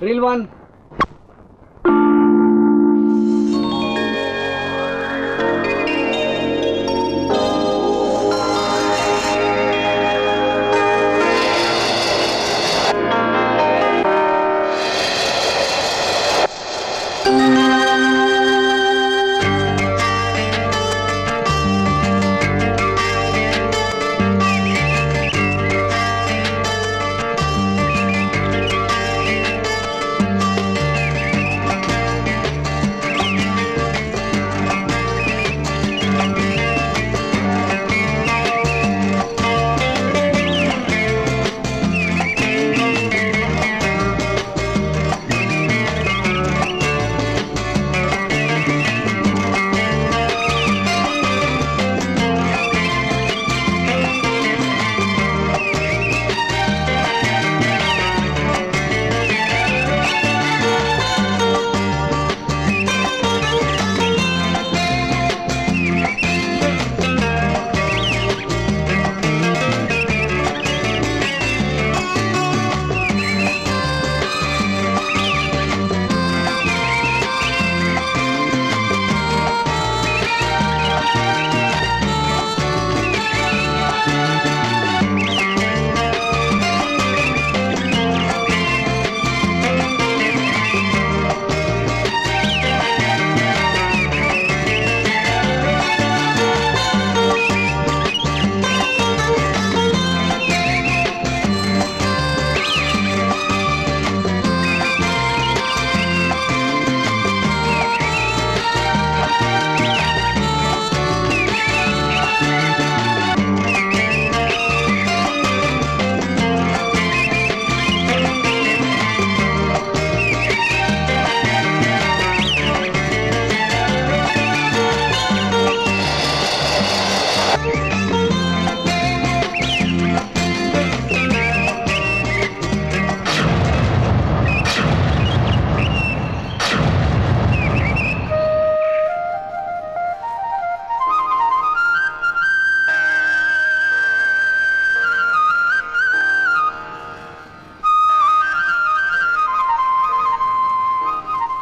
Reel 1।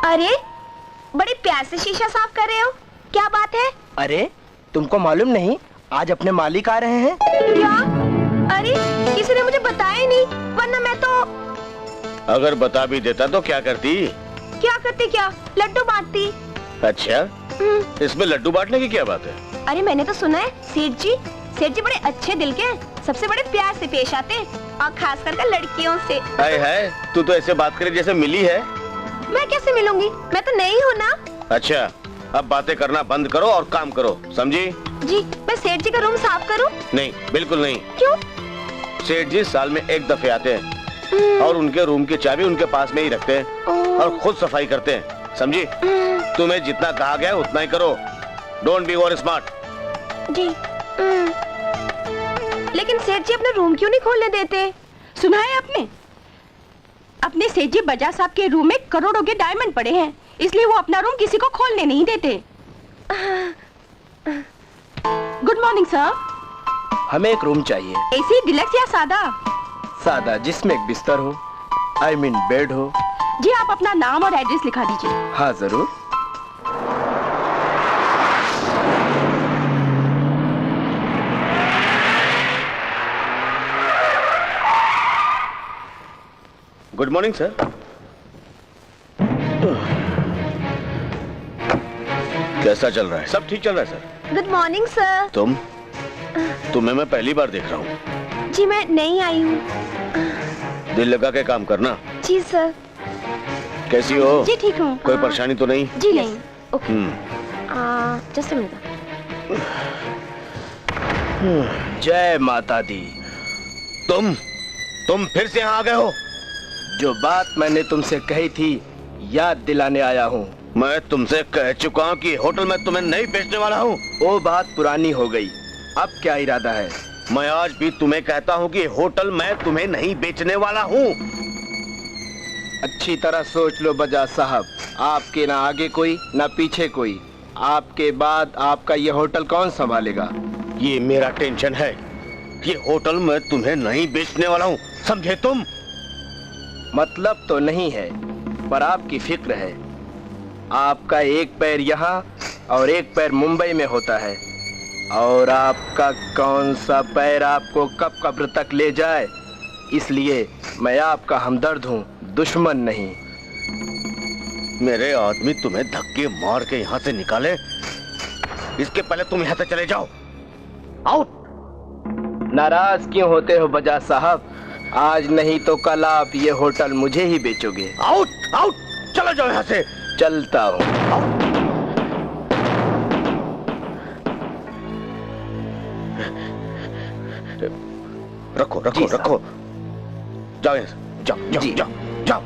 अरे बड़े प्यार से शीशा साफ कर रहे हो, क्या बात है? अरे तुमको मालूम नहीं, आज अपने मालिक आ रहे हैं। क्या? अरे किसी ने मुझे बताया ही नहीं, वरना मैं तो। अगर बता भी देता तो क्या करती? क्या करती? क्या लड्डू बांटती। अच्छा, इसमें लड्डू बांटने की क्या बात है? अरे मैंने तो सुना है सेठ जी बड़े अच्छे दिल के, सबसे बड़े प्यार से पेश आते, और खास करके लड़कियों से। हाय हाय, तू तो ऐसे बात करे जैसे मिली है। मैं कैसे मिलूंगी, मैं तो नहीं हूँ ना। अच्छा, अब बातें करना बंद करो और काम करो, समझी? जी, मैं सेठ जी का रूम साफ करूँ? नहीं, बिल्कुल नहीं। क्यों? सेठ जी साल में एक दफे आते हैं और उनके रूम की चाबी उनके पास में ही रखते हैं और खुद सफाई करते हैं, समझी? तुम्हें जितना कहा गया उतना ही करो, डोंट बी ओवर स्मार्ट। जी। लेकिन सेठ जी अपना रूम क्यों नहीं खोलने देते? सुना है आपने? अपने सेठ जी बजाज साहब के रूम में करोड़ों के डायमंड पड़े हैं, इसलिए वो अपना रूम किसी को खोलने नहीं देते। Good morning sir. हमें एक रूम चाहिए। एसी, डिलक्स या सादा? सादा, जिसमें एक बिस्तर हो, I mean बेड हो। जी, आप अपना नाम और एड्रेस लिखा दीजिए। हाँ जरूर। Good morning sir. कैसा चल रहा है? सब ठीक चल रहा है सर। Good morning sir. तुम्हें मैं पहली बार देख रहा हूँ। जी मैं नई आई हूँ। दिल लगा के काम करना। जी सर। कैसी हो? जी ठीक हूँ। कोई परेशानी तो नहीं? जी नहीं। ओके। Just a minute. जय माता दी। तुम फिर से यहाँ आ गए हो? जो बात मैंने तुमसे कही थी याद दिलाने आया हूँ। मैं तुमसे कह चुका हूँ कि होटल में तुम्हें नहीं बेचने वाला हूँ। वो बात पुरानी हो गई, अब क्या इरादा है? मैं आज भी तुम्हें कहता हूँ कि होटल में तुम्हें नहीं बेचने वाला हूँ। अच्छी तरह सोच लो बजाज साहब, आपके ना आगे कोई ना पीछे कोई, आपके बाद आपका ये होटल कौन संभालेगा? ये मेरा टेंशन है। ये होटल मैं तुम्हें नहीं बेचने वाला हूँ, समझे तुम? मतलब तो नहीं है, पर आपकी फिक्र है। आपका एक पैर यहाँ और एक पैर मुंबई में होता है, और आपका कौन सा पैर आपको कब कब्र तक ले जाए, इसलिए मैं आपका हमदर्द हूँ, दुश्मन नहीं। मेरे आदमी तुम्हें धक्के मार के यहाँ से निकाले, इसके पहले तुम यहाँ से चले जाओ। आउट। नाराज क्यों होते हो बजाज साहब? आज नहीं तो कल आप ये होटल मुझे ही बेचोगे। आउट आउट, चलो जाओ यहाँ से। चलता हूँ। रखो रखो रखो, जाओ यहाँ से, जाओ जाओ जाओ जाओ।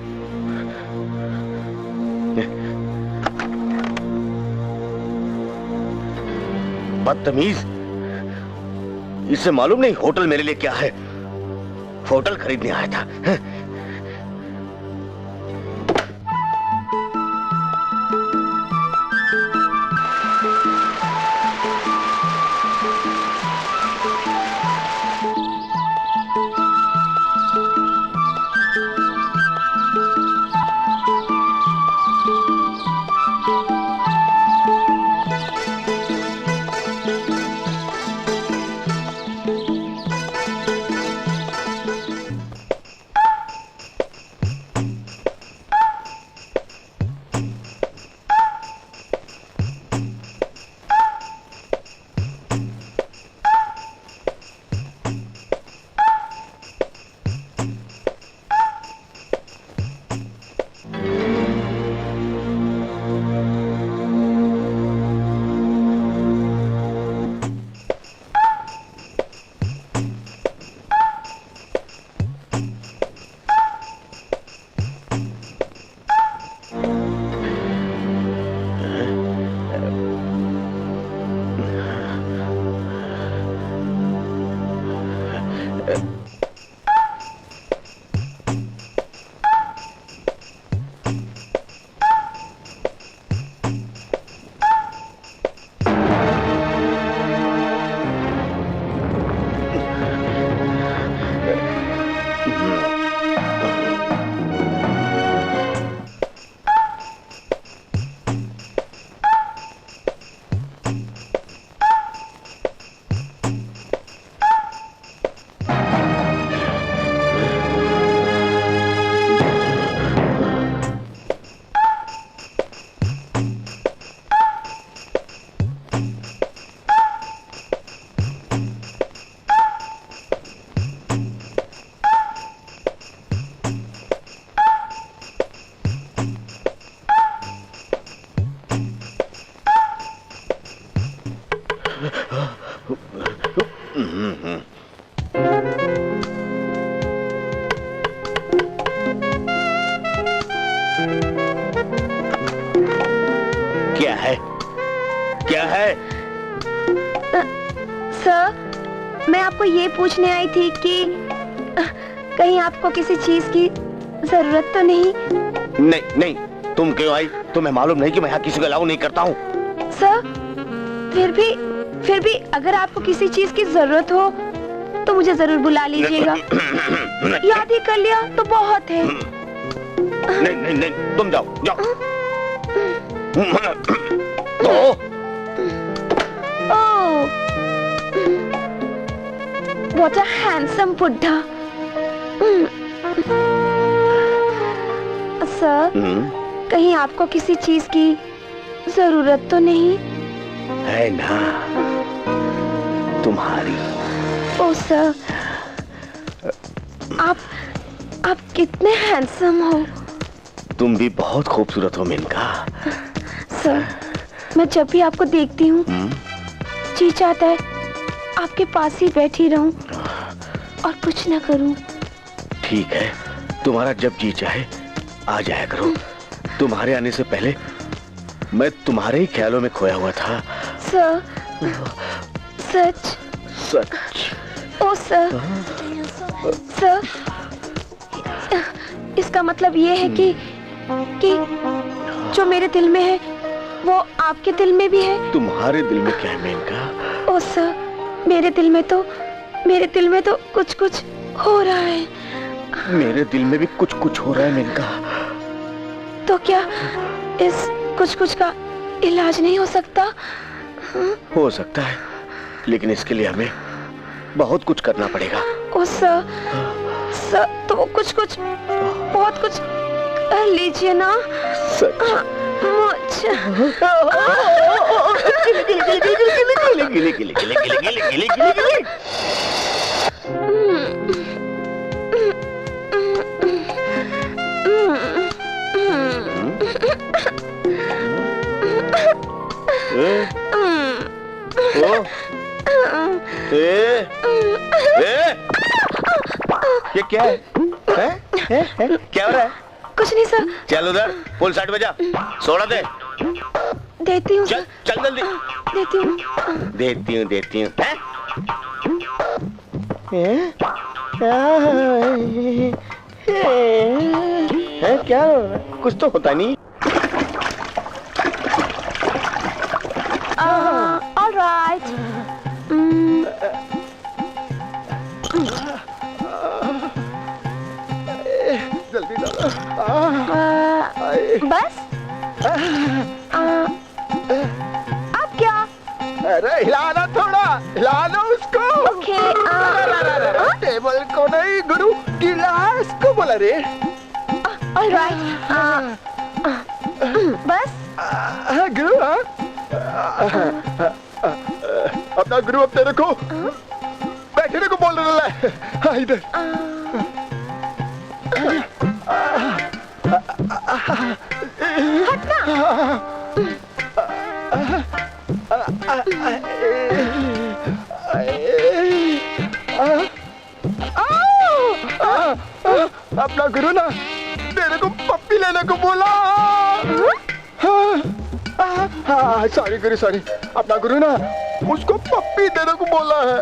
बदतमीज, इसे मालूम नहीं होटल मेरे लिए क्या है। होटल खरीदने आया था। क्या है, क्या है? सर, मैं आपको ये पूछने आई थी कि कहीं आपको किसी चीज की जरूरत तो नहीं? नहीं नहीं, तुम क्यों आई? तुम्हें मालूम नहीं कि मैं यहाँ किसी को अलाउ नहीं करता हूँ? सर, फिर भी अगर आपको किसी चीज की जरूरत हो तो मुझे जरूर बुला लीजिएगा। याद ही कर लिया तो बहुत है। नहीं नहीं नहीं, तुम जाओ जाओ। Oh, what a handsome बुड्ढा। सर, कहीं आपको किसी चीज की जरूरत तो नहीं? है ना, तुम्हारी। ओ सर, आप कितने हैंडसम हो। तुम भी बहुत खूबसूरत हो मेनका। सर, मैं जब भी आपको देखती हूँ जी चाहता है आपके पास ही बैठी रहूं और कुछ ना करूं। ठीक है, तुम्हारा जब जी चाहे आ जाया करो। तुम्हारे आने से पहले मैं तुम्हारे ही ख्यालों में खोया हुआ था। सर, सच सच। ओ सर, सर, इसका मतलब ये है कि जो मेरे दिल में है वो आपके दिल में भी है। तुम्हारे दिल में क्या है मेनका? ओ सर, मेरे दिल में तो कुछ हो रहा है। मेरे दिल में भी कुछ कुछ हो रहा है मेनका। तो क्या इस कुछ कुछ का इलाज नहीं हो सकता? हो सकता है, लेकिन इसके लिए हमें बहुत कुछ करना पड़ेगा। तो वो कुछ कुछ बहुत कुछ कर लीजिए ना। सच? मुझे गिले गिले गिले गिले गिले गिले गिले गिले। ये क्या है? क्या हो रहा है? कुछ नहीं सर। चल उधर फुल साइड बजा, सोडा दे। देती हूँ। चल चल जल्दी। देती हूँ। देती हूँ। क्या हो रहा है? कुछ तो होता नहीं। All right. जल्दी बस? अब क्या? अरे हिलाना, थोड़ा हिलाना उसको। ओके। टेबल को नहीं गुरु, गिलास को बोला रे। All right. बस? गुरु अपना गुरु अब तेरे को बैठने को बोल रहा है। हाँ इधर। अपना गुरु ना तेरे को पप्पी लेने को बोला। हाँ सॉरी गुरु सॉरी। अपना गुरु ना उसको पप्पी देने को बोला है।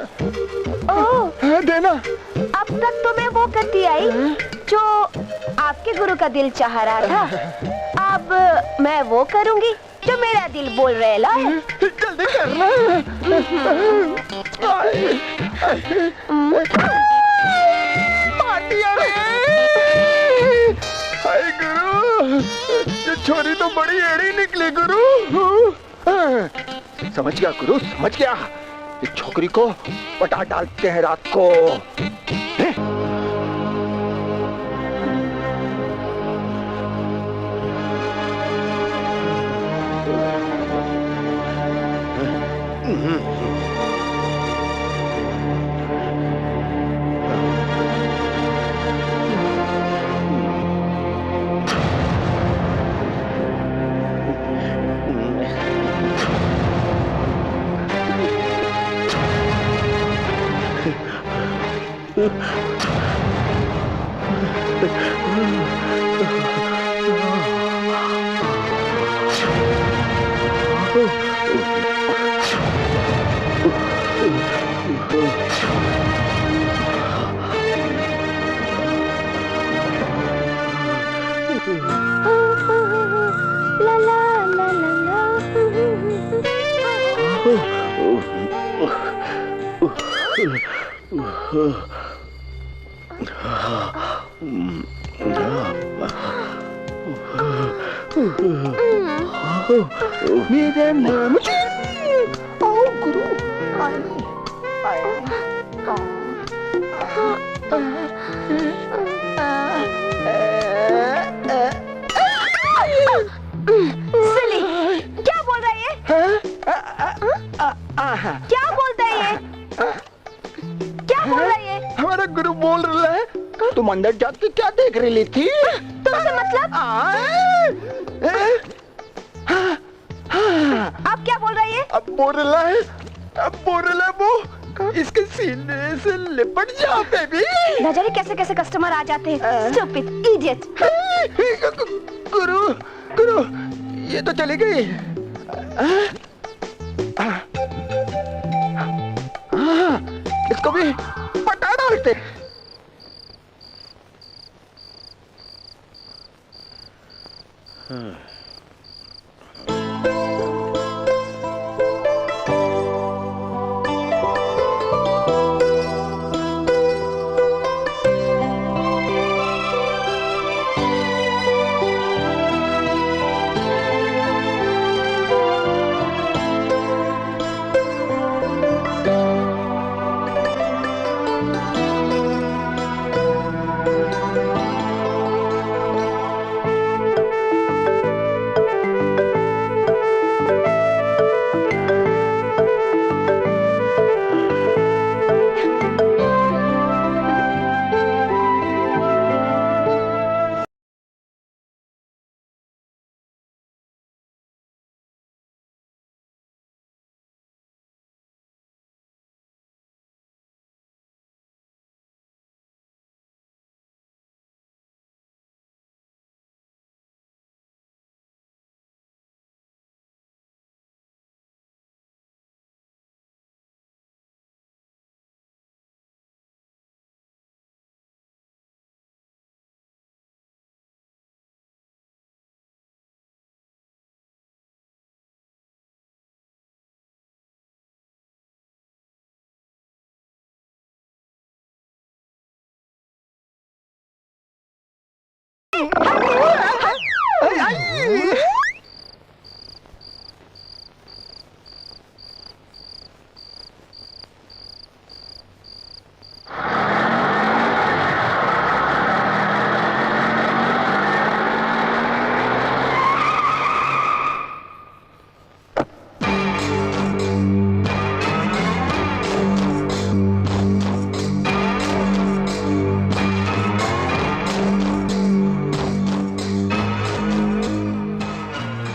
ओह, देना। अब तक तो मैं वो करती आई जो आपके गुरु का दिल चाह रहा था। अब मैं वो करूंगी जो मेरा दिल बोल रहा है। जल्दी करना। पार्टी आ रही है। हाय गुरु, ये छोरी तो बड़ी एड़ी निकली गुरु। समझ गया गुरु, समझ गया। इस छोकरी को पटा डालते हैं रात को। ला ला ला ला ला। मेरा नाम आओ गुरु। सिली, क्या बोल रहा है ये? क्या बोलता है ये? क्या बोल रहा है ये? हमारा गुरु बोल रहा है तुम अंदर जाके क्या देख रही थी? तुमसे मतलब? आप क्या बोल रहा है ये? अब बोल रहा है वो इसके सीने से लिपट जा बेबी। न जाने कैसे कैसे कस्टमर आ जाते हैं। Stupid idiot. गुरु ये तो चली गई। इसको भी पटा डालते।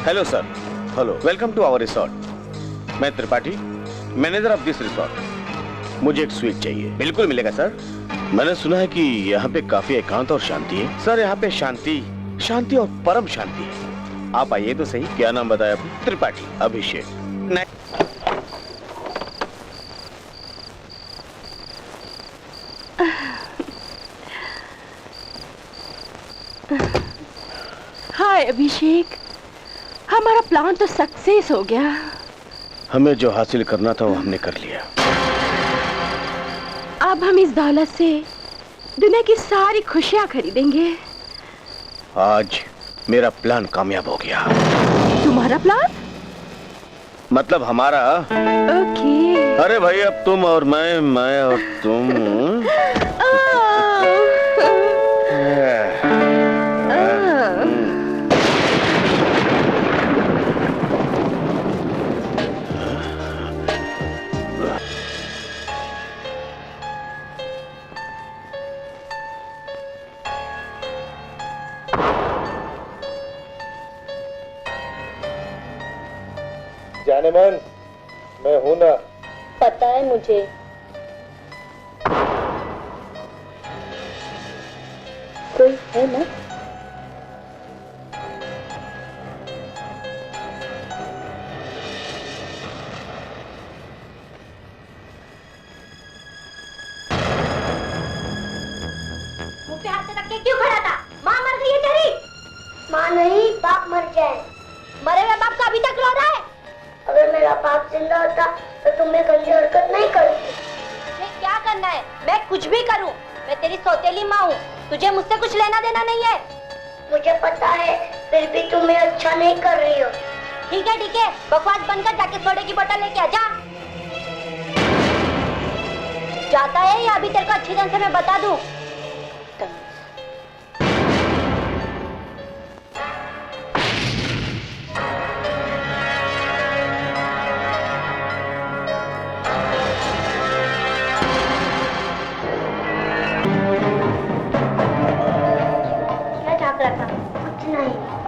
Hello sir, hello, welcome to our resort. मैं Tripathi, manager of this resort. मुझे एक स्वीट चाहिए। बिल्कुल मिलेगा सर। मैंने सुना है कि यहाँ पे काफी एकांत और शांति है। सर यहाँ पे शांति, शांति और परम शांति है। आप आइए तो सही। क्या नाम बताया आपने? त्रिपाठी अभिषेक। हाय अभिषेक, हमारा प्लान तो सक्सेस हो गया। हमें जो हासिल करना था वो हमने कर लिया। अब हम इस दौलत से दुनिया की सारी खुशियां खरीदेंगे। आज मेरा प्लान कामयाब हो गया। तुम्हारा प्लान? मतलब हमारा। ओके। अरे भाई, अब तुम और मैं और तुम। जाने मन, मैं हूं ना। पता है मुझे। कोई है ना? मुंह पे हाथ रख के क्यों खड़ा था? माँ मर गई है तेरी? माँ नहीं, बाप मर जाए। मरे हुए बाप का अभी तक रो रहा है? अगर मेरा बाप जिंदा होता तो तुम्हें गंदी हरकत नहीं करती। मुझे क्या करना है? मैं कुछ भी करूं। मैं तेरी सौतेली माँ हूँ। तुझे मुझसे कुछ लेना देना नहीं है। मुझे पता है, फिर भी तुम्हें अच्छा नहीं कर रही हो। ठीक है, बकवास बंद कर, जाके सोडे की बोतल लेके आ जा। जाता है या अभी तेरे को अच्छी तरह से मैं बता दूं?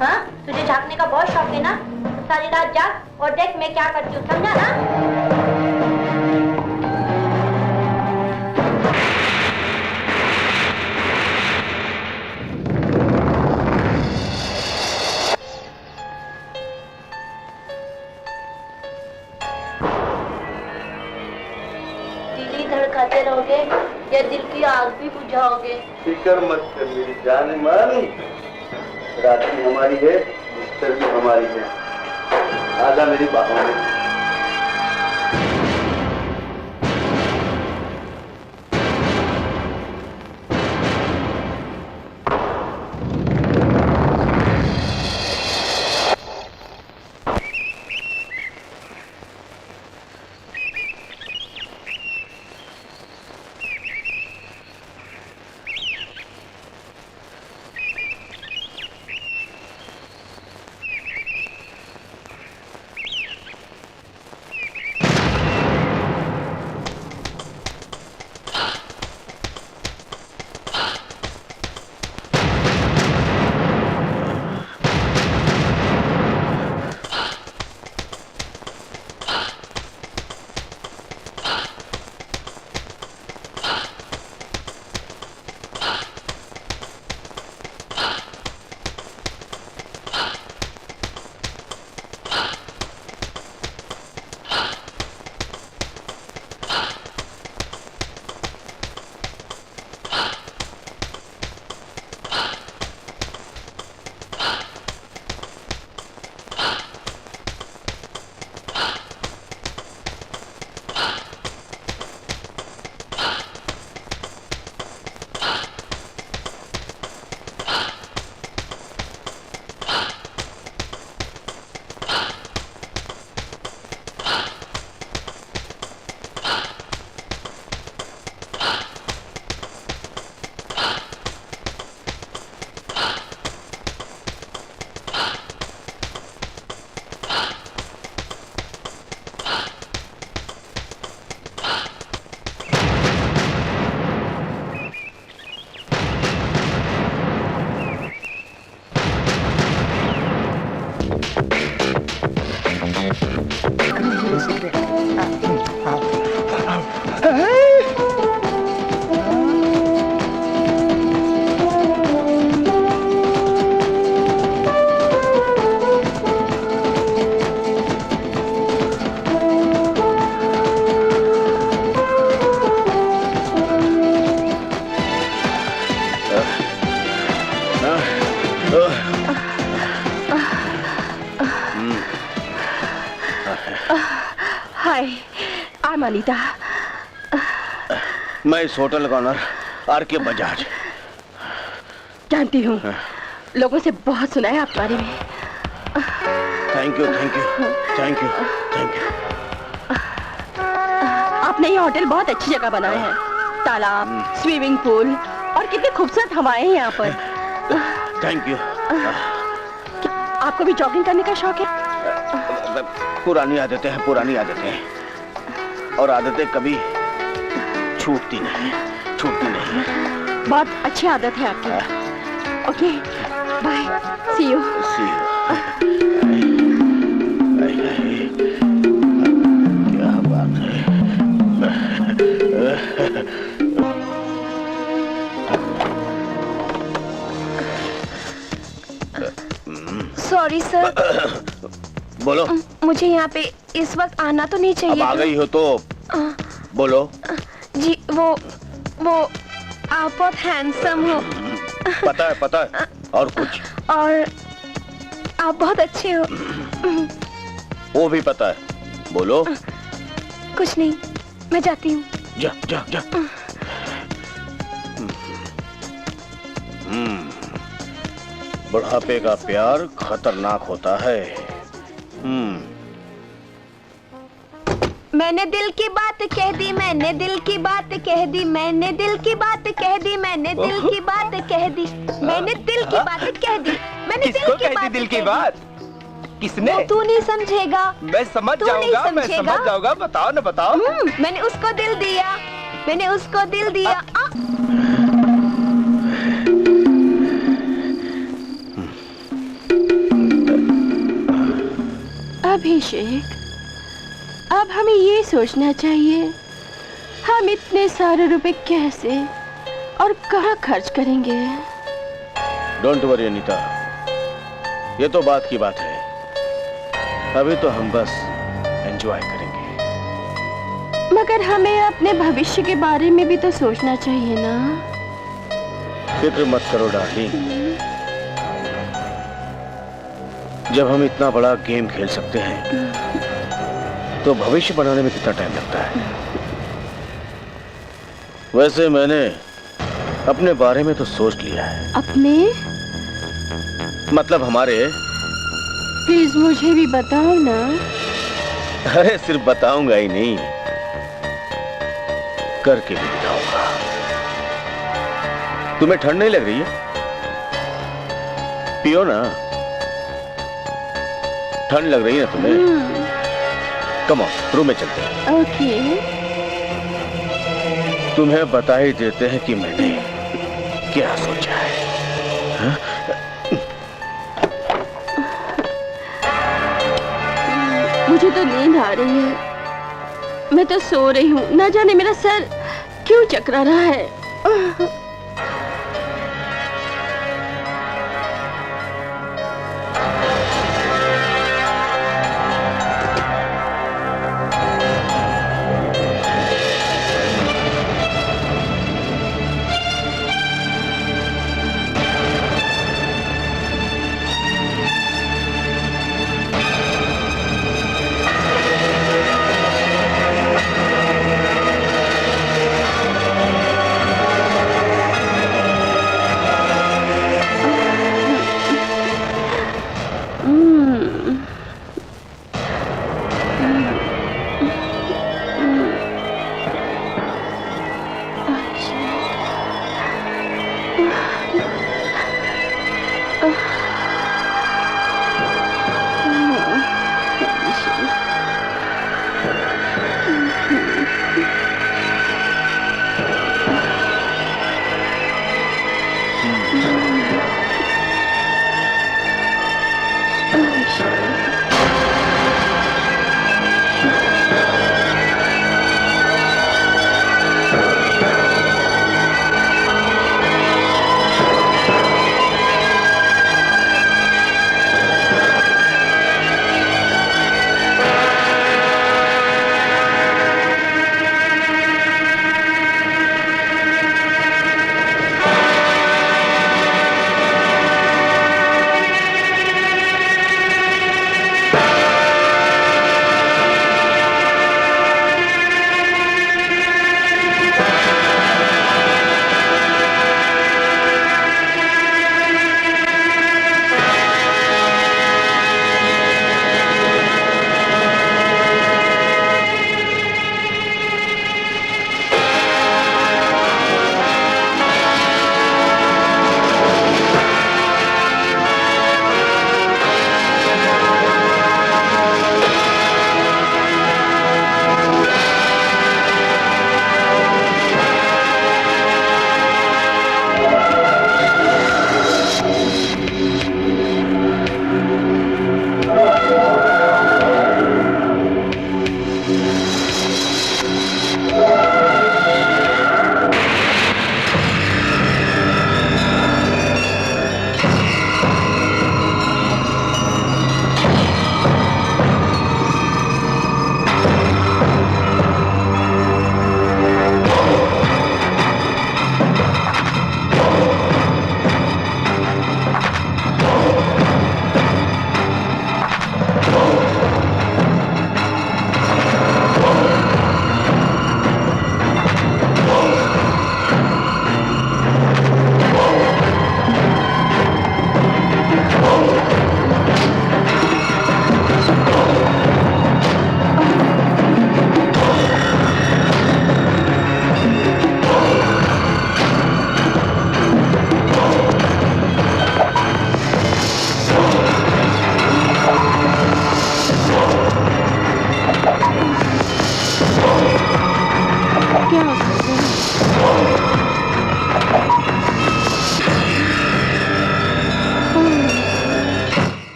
हाँ? तुझे झांकने का बहुत शौक है ना? तो सारी रात जाग और देख मैं क्या करती हूँ, समझा ना? दिल ही धड़काते रहोगे या दिल की आग भी बुझाओगे? फिक्र मत कर मेरी जान मन। रात्रि हमारी है, बिस्तर भी हमारी है। आजा मेरी बाहों में। हाय, आई एम अनीता। मैं इस होटल का ऑनर आर.के. बजाज। जानती हूँ, लोगों से बहुत सुना है आपके बारे में। Thank you, thank you, thank you, thank you. आपने ये होटल बहुत अच्छी जगह बनाया है। तालाब, स्विमिंग पूल और कितनी खूबसूरत हवाएं हैं यहाँ पर। Thank you. आपको भी जॉगिंग करने का शौक है? पुरानी आदतें हैं, पुरानी आदतें हैं, और आदतें कभी छूटती नहीं, छूटती नहीं। बहुत अच्छी आदत है आपकी। Okay, bye, see you. क्या बात है। Sorry sir. बोलो। मुझे यहाँ पे इस वक्त आना तो नहीं चाहिए। अब आ गई हो तो बोलो। जी वो आप बहुत हैंडसम हो। पता है, पता है। और कुछ? और आप बहुत अच्छे हो। वो भी पता है। बोलो। कुछ नहीं, मैं जाती हूँ। जा जा जा। बुढ़ापे का प्यार खतरनाक होता है। मैंने दिल की बात कह दी, मैंने दिल की बात कह दी, मैंने दिल की बात कह दी, मैंने दिल की बात कह दी, मैंने दिल की बात कह दी, मैंने किसको कह दी दिल की बात? किसने? तू नहीं समझेगा। मैं समझ तू नहीं जाऊंगा, मैं समझेगा। समझ जाऊंगा। बताओ ना, बताओ। मैंने उसको दिल दिया, मैंने उसको दिल दिया। अभिषेक, अब हमें ये सोचना चाहिए हम इतने सारे रुपए कैसे और कहाँ खर्च करेंगे। डोंट वरी अनीता, ये तो बात की बात है। अभी तो हम बस एंजॉय करेंगे। मगर हमें अपने भविष्य के बारे में भी तो सोचना चाहिए ना। फिक्र मत करो डार्लिंग, जब हम इतना बड़ा गेम खेल सकते हैं तो भविष्य बनाने में कितना टाइम लगता है। वैसे मैंने अपने बारे में तो सोच लिया है। अपने? मतलब हमारे। प्लीज मुझे भी बताओ ना। अरे सिर्फ बताऊंगा ही नहीं, करके भी दिखाऊंगा। तुम्हें ठंड नहीं लग रही है? पियो ना। ठंड लग रही है ना तुम्हें? कम ऑन, रूम में चलते हैं। ओके। तुम्हें बता ही देते हैं कि मैंने क्या सोचा है। हा? मुझे तो नींद आ रही है, मैं तो सो रही हूँ। ना जाने मेरा सर क्यों चकरा रहा है।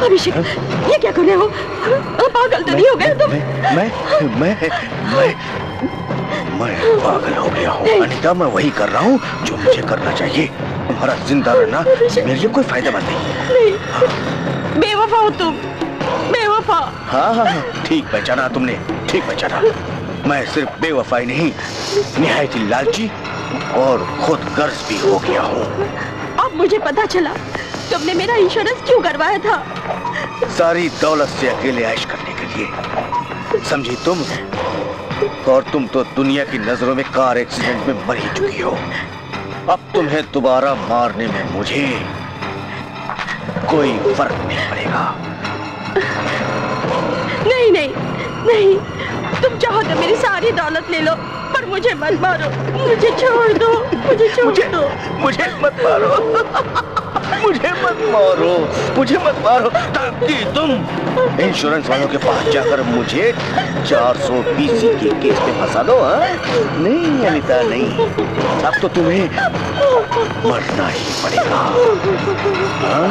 अभिषेक, ये क्या कर रहे हो? पागल तो नहीं हो गए तुम? मैं पागल हो गया हूँ अनीता। मैं वही कर रहा हूँ जो मुझे करना चाहिए। तुम्हारा जिंदा रहना मेरे लिए कोई फायदेमंद नहीं। बेवफा हो तुम, बेवफा। हाँ, ठीक पहचाना तुमने, ठीक पहचाना। मैं सिर्फ बेवफाई नहीं, निहायत ही लालची और खुद गर्ज भी हो गया हूँ। अब मुझे पता चला तुमने मेरा इंश्योरेंस क्यों करवाया था। सारी दौलत से अकेले ऐश करने के लिए, समझी तुम? और तुम तो दुनिया की नजरों में कार एक्सीडेंट में मर ही चुकी हो। अब तुम्हें दोबारा मारने में मुझे कोई फर्क नहीं पड़ेगा। नहीं नहीं नहीं, तुम चाहो तो मेरी सारी दौलत ले लो, पर मुझे मत मारो। मुझे छोड़ दो, मुझे छोड़ दो। मुझे मत मारो, मुझे मत मारो, मुझे मत मारो, ताकि तुम इंश्योरेंस वालों के पास जाकर मुझे 420 के केस में फंसा दो। हाँ? नहीं अनीता, नहीं। अब तो तुम्हें मरना ही पड़ेगा। हाँ?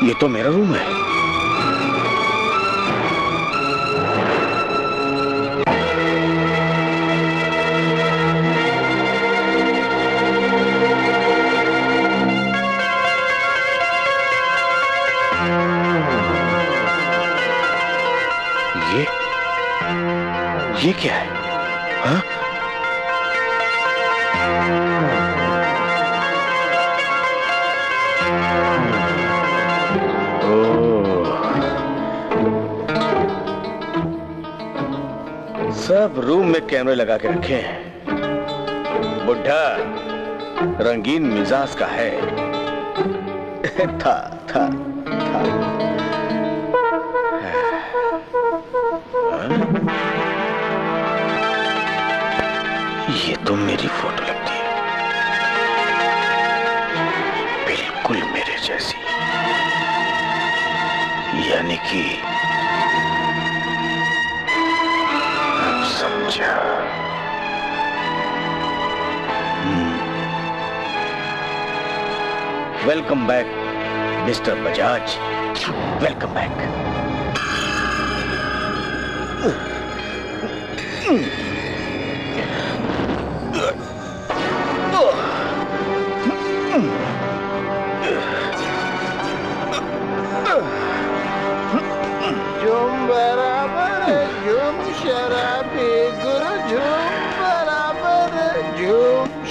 ये तो मेरा रूम है। ये क्या है? हाँ? सब रूम में कैमरे लगा के रखे हैं। बुढ़ा रंगीन मिजाज का है। था। ये तो मेरी फोटो लगती है, बिल्कुल मेरे जैसी। यानी कि अब समझा। Welcome back mister Bajaj, welcome back.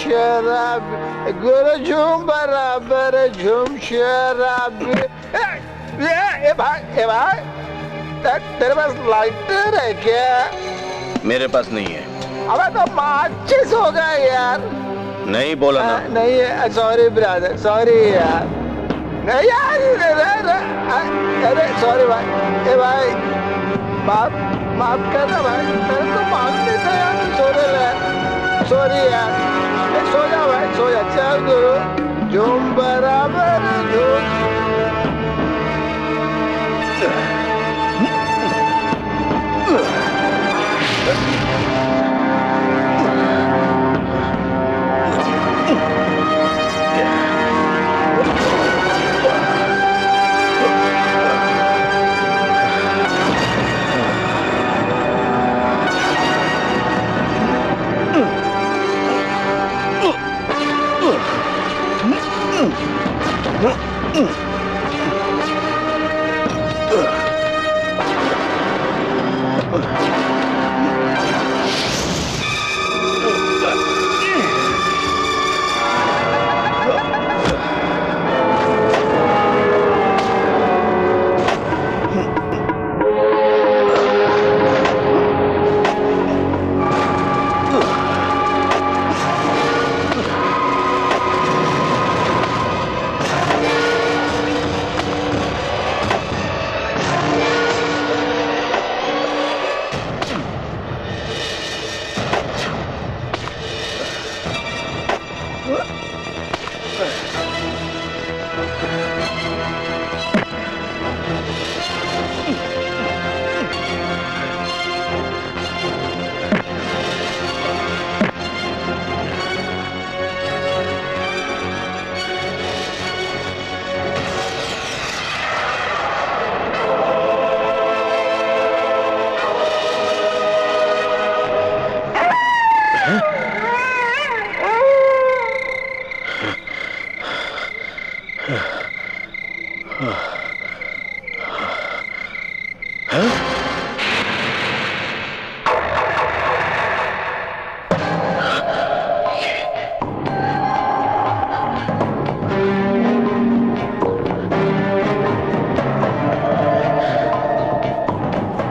शराब गुरु झूम बराबर झूम शराब। ए भाई तेरे पास लाइटर है क्या? मेरे पास नहीं है। अबे तो माचिस होगा यार। नहीं बोला ना। नहीं है, सॉरी ब्रदर, सॉरी यार। नहीं यार, अरे सॉरी भाई। ए भाई माफ करना भाई, मैंने तो माफ नहीं था यार। सॉरी यार। सो जा भाई, सो जा। चल गुरु झूम बराबर झूम।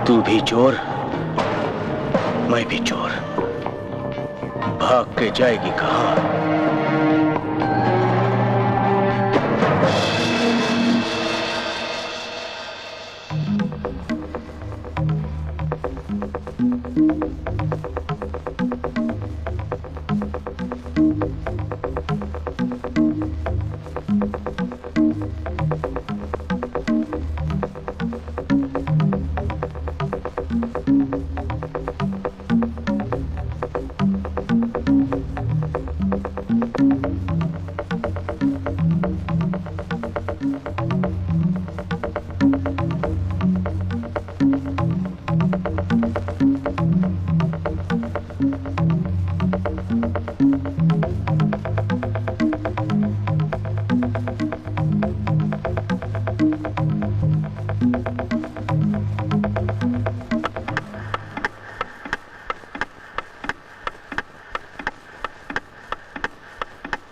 तू भी चोर, मैं भी चोर। भाग के जाएगी कहां?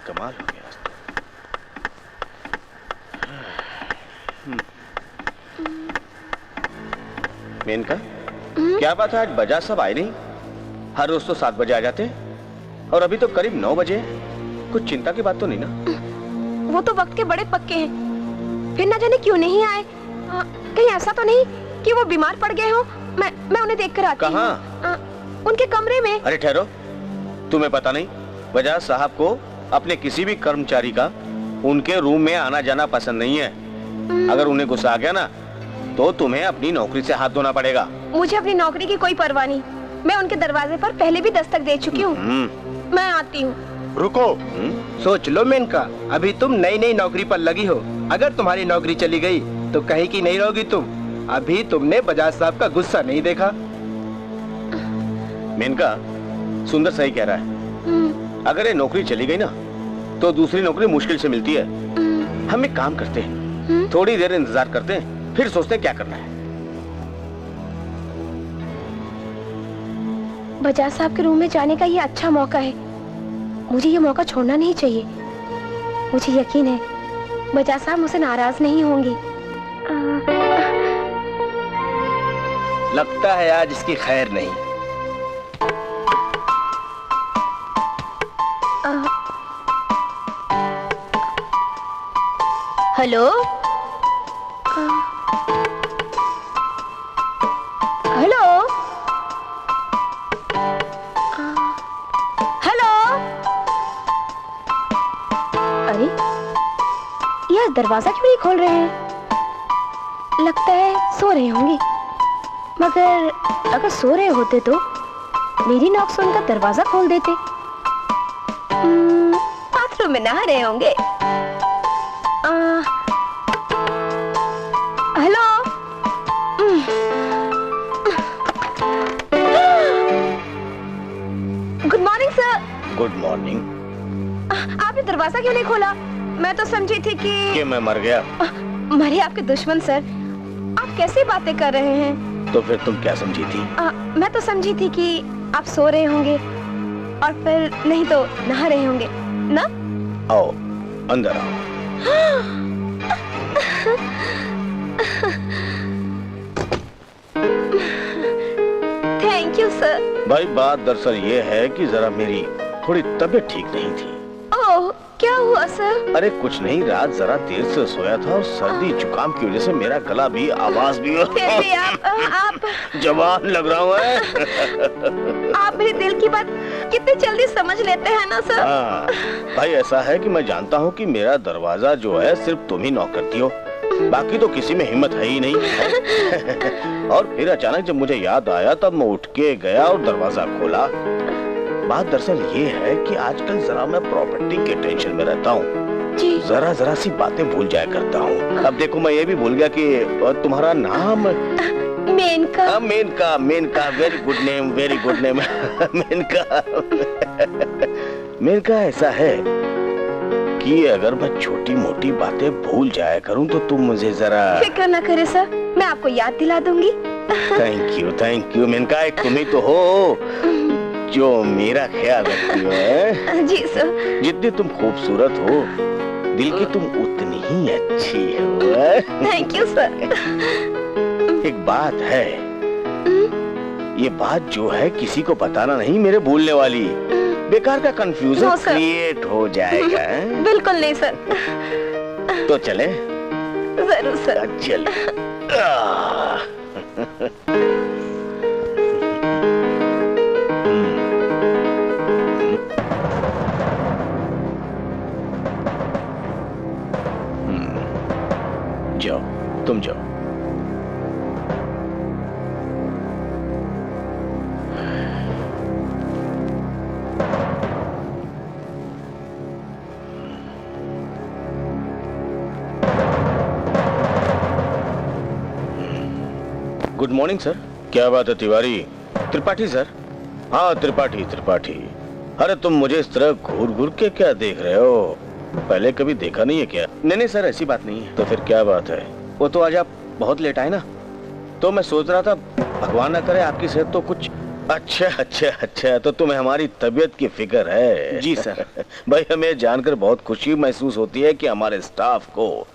कमाल हो गया। मेनका, क्या बात है आज बजाज साहब आए नहीं? हर रोज तो 7 बजे आ जाते और अभी तो करीब 9 बजे। कुछ चिंता की बात तो नहीं ना? वो तो वक्त के बड़े पक्के हैं, फिर ना जाने क्यों नहीं आए। कहीं ऐसा तो नहीं कि वो बीमार पड़ गए हो? मैं उन्हें देखकर आती हूँ। कहाँ? उनके कमरे में। अरे ठहरो, तुम्हें पता नहीं बजाज साहब को अपने किसी भी कर्मचारी का उनके रूम में आना जाना पसंद नहीं है। अगर उन्हें गुस्सा आ गया ना तो तुम्हें अपनी नौकरी से हाथ धोना पड़ेगा। मुझे अपनी नौकरी की कोई परवाह नहीं। मैं उनके दरवाजे पर पहले भी दस्तक दे चुकी हूँ। मैं आती हूँ। रुको, सोच लो मेनका, अभी तुम नई नई नौकरी पर लगी हो। अगर तुम्हारी नौकरी चली गई तो कहीं की नहीं रहोगी तुम। अभी तुमने बजाज साहब का गुस्सा नहीं देखा। मेनका, सुंदर सही कह रहा है। अगर ये नौकरी चली गई ना तो दूसरी नौकरी मुश्किल से मिलती है। हम एक काम करते हैं, थोड़ी देर इंतजार करते हैं, फिर सोचते हैं क्या करना है। बजाज साहब के रूम में जाने का ये अच्छा मौका है। मुझे ये मौका छोड़ना नहीं चाहिए। मुझे यकीन है बजाज साहब मुझसे नाराज नहीं होंगे। लगता है आज इसकी खैर नहीं। Hello hello hello. अरे यार दरवाजा क्यों नहीं खोल रहे हैं? लगता है सो रहे होंगे। मगर अगर सो रहे होते तो मेरी नॉक सुनकर दरवाजा खोल देते। बाथरूम में नहा रहे होंगे। Hello. Good morning sir. Good morning. आपने दरवाजा क्यों नहीं खोला? मैं तो समझी थी कि मैं मर गया। मरे आपके दुश्मन सर। आप कैसी बातें कर रहे हैं? तो फिर तुम क्या समझी थी? मैं तो समझी थी कि आप सो रहे होंगे और फिर नहीं तो नहा रहे होंगे ना। आओ अंदर आओ। Thank you sir. भाई बात दरअसल ये है कि जरा मेरी थोड़ी तबीयत ठीक नहीं थी। ओह क्या हुआ सर? अरे कुछ नहीं, रात जरा देर से सोया था और सर्दी जुकाम की वजह से मेरा गला भी आवाज भी फिर भी आप जवान लग रहा हूँ। आप मेरे दिल की बात कितनी जल्दी समझ लेते हैं ना सर। हाँ भाई ऐसा है कि मैं जानता हूँ कि मेरा दरवाजा जो है सिर्फ तुम ही नॉक करती हो, बाकी तो किसी में हिम्मत है ही नहीं। और फिर अचानक जब मुझे याद आया तब मैं उठ के गया और दरवाजा खोला। बात दरअसल ये है कि आजकल जरा मैं प्रॉपर्टी के टेंशन में रहता हूँ। जरा सी बातें भूल जाया करता हूँ। अब देखो मैं ये भी भूल गया कि तुम्हारा नाम Menaka. Menaka very good name, very good name. Menaka ऐसा है कि अगर मैं छोटी मोटी बातें भूल जाया करूं तो तुम मुझे जरा फिक्र न करे सर, मैं आपको याद दिला दूंगी। थैंक यू मेनका, एक तुम ही तो हो जो मेरा ख्याल रखती हो। जी सर। जितनी तुम खूबसूरत हो दिल की तुम उतनी ही अच्छी हो। Thank you sir. एक बात है, ये बात जो है किसी को बताना नहीं, मेरे भूलने वाली। बेकार का कंफ्यूजन क्रिएट हो जाएगा। बिल्कुल नहीं सर। तो चले? जरूर सर। चले। जाओ तुम जाओ। Good morning sir. क्या बात है तिवारी? त्रिपाठी सर। हाँ त्रिपाठी। अरे तुम मुझे इस तरह घूर घूर के क्या देख रहे हो? पहले कभी देखा नहीं है क्या? नहीं सर ऐसी बात नहीं है। तो फिर क्या बात है? वो तो आज आप बहुत लेट आए ना, तो मैं सोच रहा था भगवान ना करे आपकी सेहत तो कुछ। अच्छा तो तुम्हें हमारी तबीयत की फिक्र है? जी सर। भाई हमें जानकर बहुत खुशी महसूस होती है कि हमारे स्टाफ को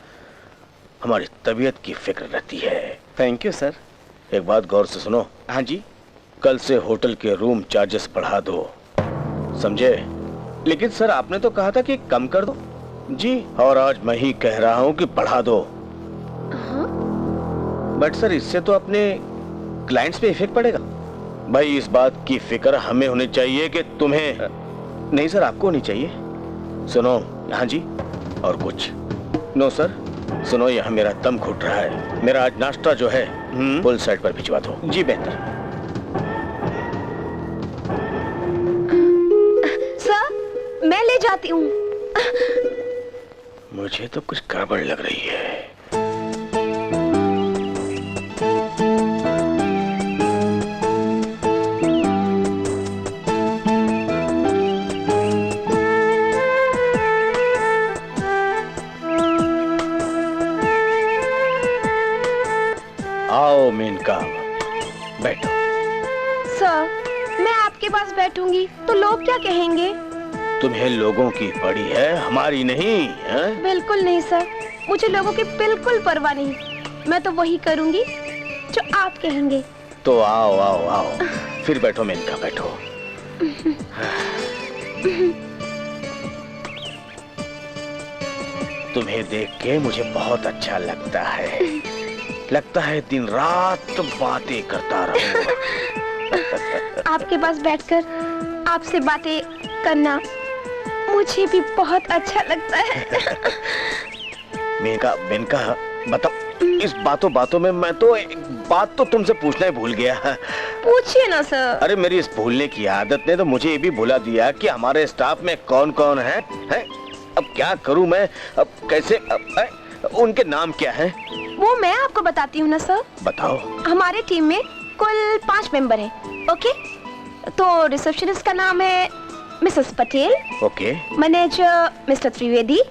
हमारी तबीयत की फिक्र रहती है। Thank you sir. एक बात गौर से सुनो। हाँ जी। कल से होटल के रूम चार्जेस बढ़ा दो, समझे? लेकिन सर आपने तो कहा था कि कम कर दो। जी, और आज मैं ही कह रहा हूँ कि बढ़ा दो। बट सर इससे तो अपने क्लाइंट्स पे इफेक्ट पड़ेगा। भाई इस बात की फिक्र हमें होनी चाहिए कि तुम्हें नहीं सर आपको होनी चाहिए। सुनो। हाँ जी। और कुछ? No sir. सुनो, यहाँ मेरा दम घुट रहा है। मेरा आज नाश्ता जो है फुल साइड पर भिजवा दो। जी बेहतर। सर मैं ले जाती हूँ। मुझे तो कुछ गड़बड़ लग रही है। आओ मेनका, बैठो। सर मैं आपके पास बैठूंगी तो लोग क्या कहेंगे? तुम्हें लोगों की पड़ी है, हमारी नहीं है? बिल्कुल नहीं सर, मुझे लोगों की बिल्कुल परवाह नहीं। मैं तो वही करूंगी जो आप कहेंगे। तो आओ आओ आओ, फिर बैठो मेनका, बैठो। तुम्हें देख के मुझे बहुत अच्छा लगता है। लगता है दिन रात बातें करता रहूं। आपके पास बैठकर आपसे बातें करना मुझे भी बहुत अच्छा लगता है। मेनका, मेनका, बताओ, इस बातों में मैं तो एक बात तो तुमसे पूछना ही भूल गया। पूछिए ना सर। अरे मेरी इस भूलने की आदत ने तो मुझे ये भी भुला दिया कि हमारे स्टाफ में कौन कौन है? अब क्या करूं मैं? अब कैसे? उनके नाम क्या हैं? वो मैं आपको बताती हूँ ना सर। बताओ। हमारे टीम में कुल 5 मेंबर हैं। ओके, तो रिसेप्शनिस्ट का नाम है Mrs Patel. Okay. Manager mister Trivedi.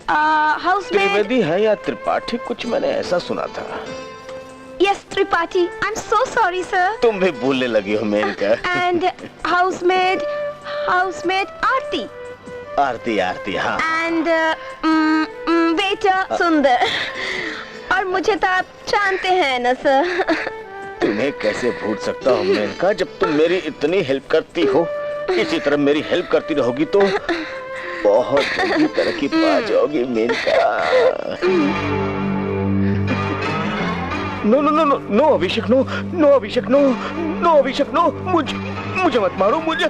Housemate Trivedi है या त्रिपाठी, कुछ मैंने ऐसा सुना था। Yes, Tripathi. I am so sorry sir. तुम भी भूलने लगी हो मेनका। एंड हाउसमेट आरती। आरती, आरती, हाँ। एंड वेटर सुंदर। और मुझे तो आप जानते हैं ना सर। तुम्हें कैसे भूल सकता हूँ मेनका, जब तुम मेरी इतनी हेल्प करती हो। इसी तरह मेरी हेल्प करती रहोगी तो बहुत जल्दी तरक्की पा जाओगी Menka. No no no no no Abhishek, no no Abhishek, no no Abhishek, no, मुझे मत मारो, मुझे।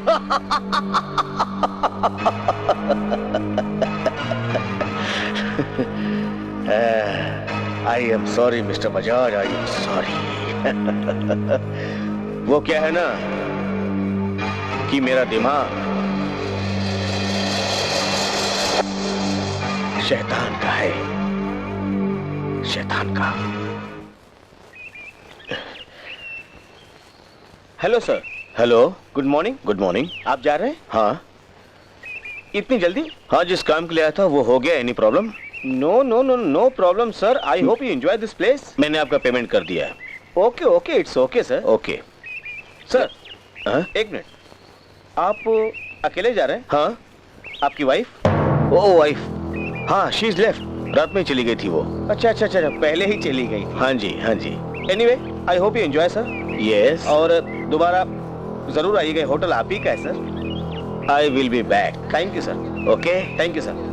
I am sorry mister Bajaj, I am sorry. वो क्या है ना कि मेरा दिमाग शैतान का है, शैतान का। Hello sir. Hello, good morning. Good morning. आप जा रहे हैं? हाँ। इतनी जल्दी? हाँ, जिस काम के लिए आया था वो हो गया। Any problem? No no no no problem sir, I hope you enjoy this place. मैंने आपका पेमेंट कर दिया है। Okay okay, it's okay sir. Okay sir. एक मिनट, आप अकेले जा रहे हैं? हाँ। आपकी वाइफ? ओ वाइफ, हाँ, शी इज लेफ्ट। रात में चली गई थी वो। अच्छा अच्छा अच्छा, पहले ही चली गई। हाँ जी, हाँ जी। Anyway, I hope you enjoy sir. Yes. और दोबारा जरूर आइएगा, होटल आप ही का है sir. I will be back. Thank you sir. Okay, thank you sir.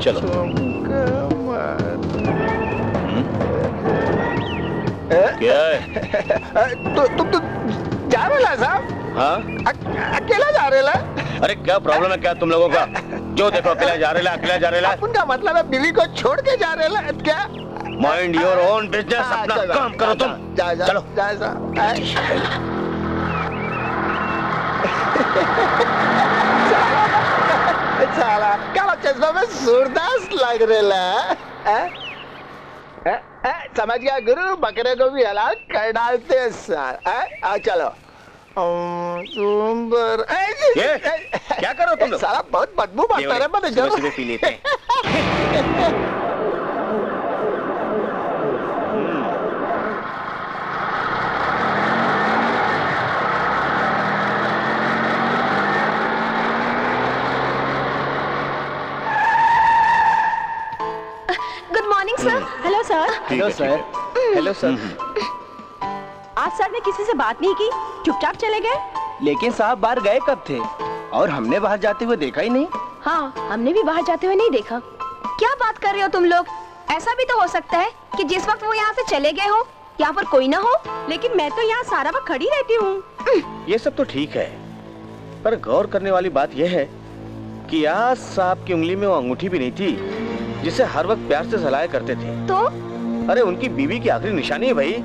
चलो। क्या है? तुम तो जा रहे ला साहब? हाँ, अकेला जा रहे ला? अरे क्या प्रॉब्लम है क्या तुम लोगों का? जो देखो अकेला जा रहे ला, अकेला जा रहे ला। उनका मतलब है बीवी को छोड़ के जा रहे ला क्या? माइंड योर ओन बिजनेस, अपना काम करो तुम। चलो। साला क्या चश्मा में सूरदास लग रहा है। समझ गया गुरु, बकरे को भी हलाल कर डालते हैं सर। चलो। ये क्या करो तुम लोग? साला बहुत बदबू मारता है। मैंने जरूर पी लेते हैं। Good morning sir. Hello sir. Hello sir. Hello sir. आज सर ने किसी से बात नहीं की, चुपचाप चले गए। लेकिन साहब बाहर गए कब थे? और हमने बाहर जाते हुए देखा ही नहीं। हाँ, हमने भी बाहर जाते हुए नहीं देखा। क्या बात कर रहे हो तुम लोग? ऐसा भी तो हो सकता है कि जिस वक्त वो यहाँ से चले गए हो यहाँ पर कोई ना हो। लेकिन मैं तो यहाँ सारा वक्त खड़ी रहती हूँ। ये सब तो ठीक है, पर गौर करने वाली बात यह है कि आज साहब की उंगली में वो अंगूठी भी नहीं थी जिसे हर वक्त प्यार से सलाह करते थे। तो अरे उनकी बीवी की आखिरी निशानी है भाई।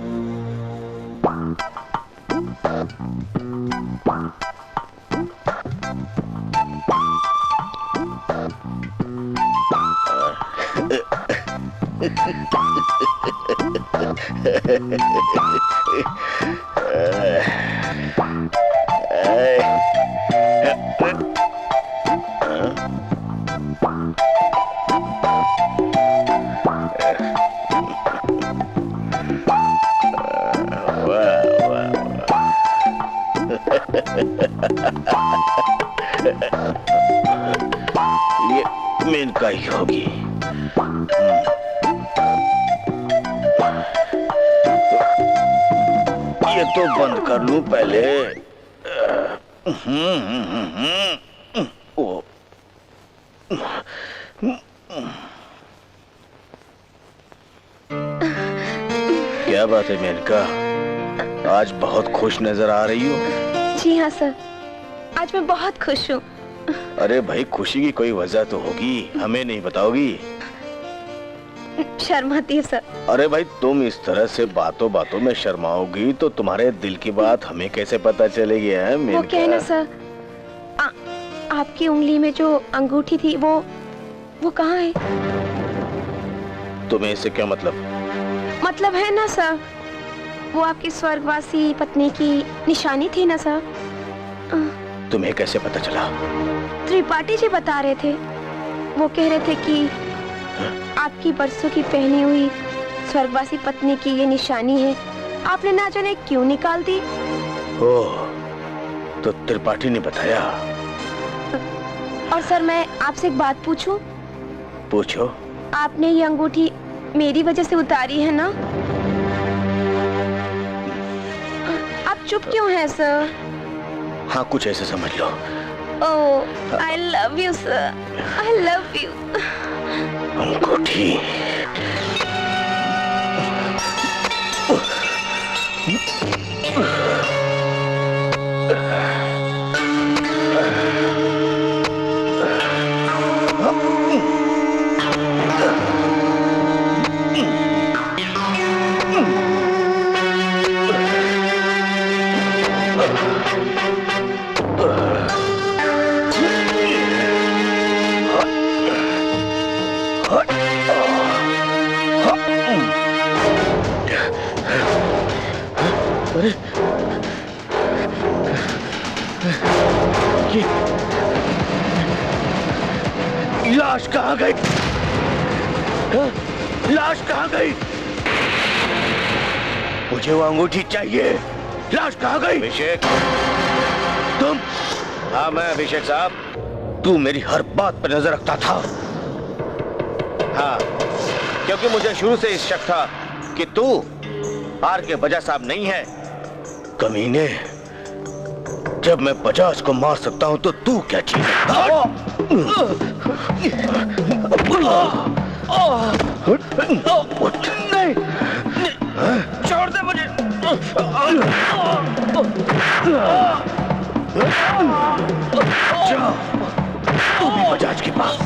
ये मेनका ही होगी। ये तो बंद कर लूं पहले। ओ क्या बात है मेनका, आज बहुत खुश नजर आ रही हो। जी हाँ सर, आज मैं बहुत खुश हूँ। अरे भाई, खुशी की कोई वजह तो होगी, हमें नहीं बताओगी? शर्माती है सर। अरे भाई, तुम इस तरह से बातों बातों में शर्माओगी तो तुम्हारे दिल की बात हमें कैसे पता चलेगी? है वो क्या है ना सर, आपकी उंगली में जो अंगूठी थी वो कहाँ है? तुम्हें इससे क्या मतलब? मतलब है ना सर, वो आपकी स्वर्गवासी पत्नी की निशानी थी ना सर। तुम्हें कैसे पता चला? त्रिपाठी जी बता रहे थे। वो कह रहे थे कि आपकी बरसों की पहनी हुई स्वर्गवासी पत्नी की ये निशानी है, आपने ना जाने क्यों निकाल दी। ओह, तो त्रिपाठी ने बताया। और सर, मैं आपसे एक बात पूछूं? पूछो। आपने ये अंगूठी मेरी वजह से उतारी है ना? आप चुप क्यों हैं सर? हाँ, कुछ ऐसे समझ लो। ओह, I love you sir, I love you। अंगूठी। लाश कहाँ गई? लाश कहाँ गई? मुझे वो अंगूठी चाहिए। लाश कहाँ गई? अभिषेक, तुम? हाँ, मैं अभिषेक साहब। तू मेरी हर बात पर नजर रखता था। हाँ, क्योंकि मुझे शुरू से इस शक था कि तू आर के बजाज साहब नहीं है। कमीने, जब मैं बजाज को मार सकता हूं तो तू क्या चीज है? नहीं, छोड़ दे मुझे। जाओ, तू भी बजाज के पास।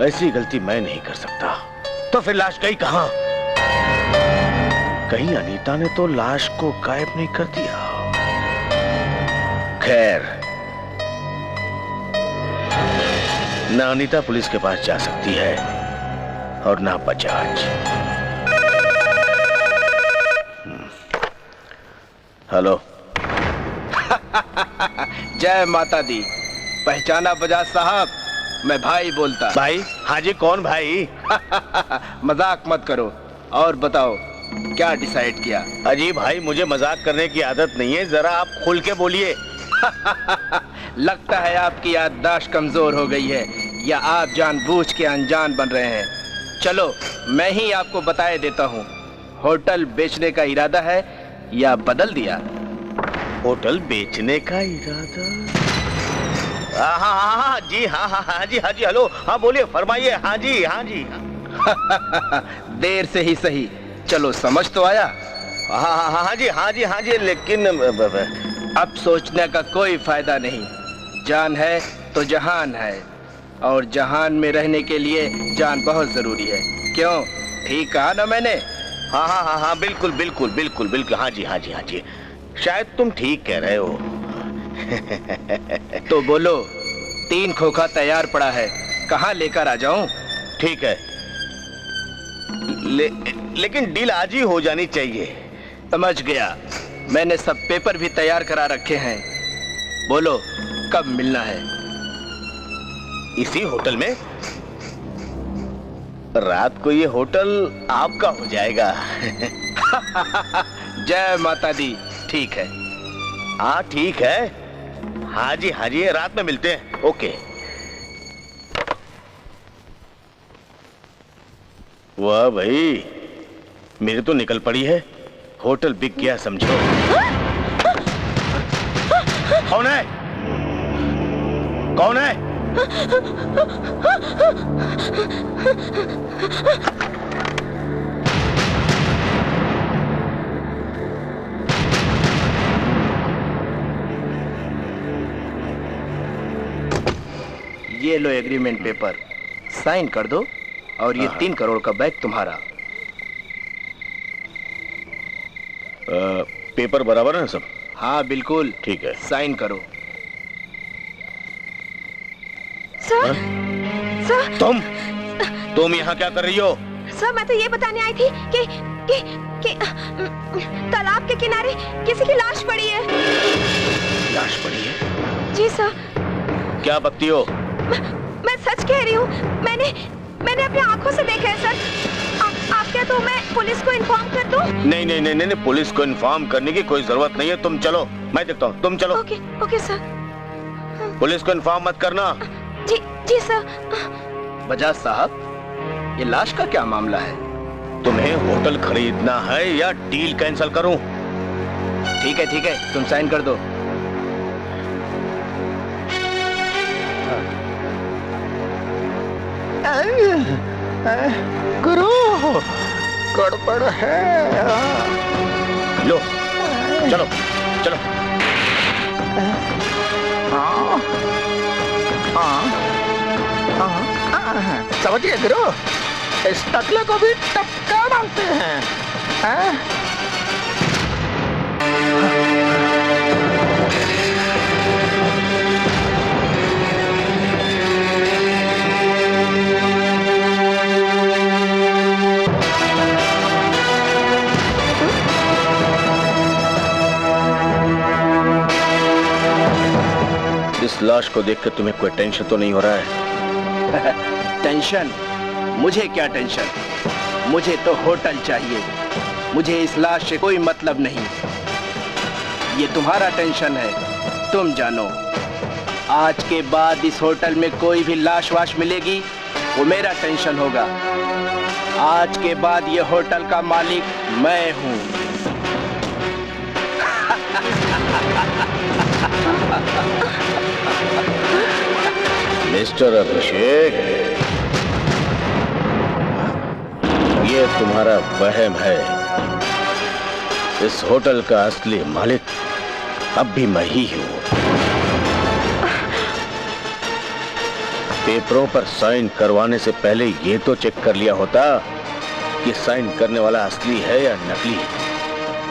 ऐसी गलती मैं नहीं कर सकता। तो फिर लाश गई कहां? कहीं अनीता ने तो लाश को गायब नहीं कर दिया। खैर, ना अनीता पुलिस के पास जा सकती है और ना बजाज। हेलो। जय माता दी। पहचाना बजाज साहब? मैं भाई बोलता। भाई? हाँ जी, कौन भाई? मजाक मत करो और बताओ क्या डिसाइड किया? अजी भाई, मुझे मजाक करने की आदत नहीं है, जरा आप खुल के बोलिए। लगता है आपकी याददाश्त कमजोर हो गई है या आप जानबूझ के अनजान बन रहे हैं। चलो मैं ही आपको बताए देता हूँ। होटल बेचने का इरादा है या बदल दिया? होटल बेचने का इरादा? हाँ जी, हाँ जी, हेलो, हाँ बोलिए, फरमाइए। हाँ जी, हाँ जी। देर से ही सही, चलो समझ तो आया। हाँ जी, लेकिन अब सोचने का कोई फायदा नहीं। जान है तो जहान है, और जहान में रहने के लिए जान बहुत जरूरी है। क्यों, ठीक कहा ना मैंने? हाँ, बिल्कुल। हाँ जी, शायद तुम ठीक कह रहे हो। तो बोलो, 3 खोखा तैयार पड़ा है, कहाँ लेकर आ जाऊं? ठीक है, लेकिन डील आज ही हो जानी चाहिए। समझ गया, मैंने सब पेपर भी तैयार करा रखे हैं। बोलो कब मिलना है? इसी होटल में? रात को ये होटल आपका हो जाएगा। जय माता दी। ठीक है। हाँ ठीक है। हाँ जी, रात में मिलते हैं। ओके। वाह भाई, मेरी तो निकल पड़ी है। होटल बिक गया समझो। कौन है? ये लो एग्रीमेंट पेपर, साइन कर दो और ये 3 करोड़ का बैग तुम्हारा। पेपर बराबर है सब? हाँ बिल्कुल। ठीक है, साइन करो। सर, सर, तुम यहाँ क्या कर रही हो? सर मैं तो ये बताने आई थी कि तालाब के किनारे किसी की लाश पड़ी है। लाश पड़ी है? जी सर। क्या बकती हो? मैं सच कह रही हूँ, मैंने अपनी आंखों से देखा है सर। आप क्या तो मैं पुलिस को इन्फॉर्म कर दूं? नहीं, पुलिस को इन्फॉर्म करने की कोई जरूरत नहीं है। तुम चलो, मैं देखता हूँ। तुम चलो। Okay sir. पुलिस को इन्फॉर्म मत करना। जी सर। बजाज साहब, ये लाश का क्या मामला है? तुम्हें होटल खरीदना है या डील कैंसिल करूं? ठीक है, तुम साइन कर दो। गुरु, गड़बड़ है। लो, चलो। समझ गए गुरु, इस टकले को भी टपका डालते हैं। इस लाश को देखकर तुम्हें कोई टेंशन तो नहीं हो रहा है? टेंशन? मुझे क्या टेंशन? मुझे तो होटल चाहिए। मुझे इस लाश से कोई मतलब नहीं। ये तुम्हारा टेंशन है, तुम जानो। आज के बाद इस होटल में कोई भी लाश वाश मिलेगी वो मेरा टेंशन होगा। आज के बाद ये होटल का मालिक मैं हूँ। मिस्टर अभिषेक, ये तुम्हारा वहम है। इस होटल का असली मालिक अब भी मैं ही हूँ। पेपरों पर साइन करवाने से पहले ये तो चेक कर लिया होता कि साइन करने वाला असली है या नकली।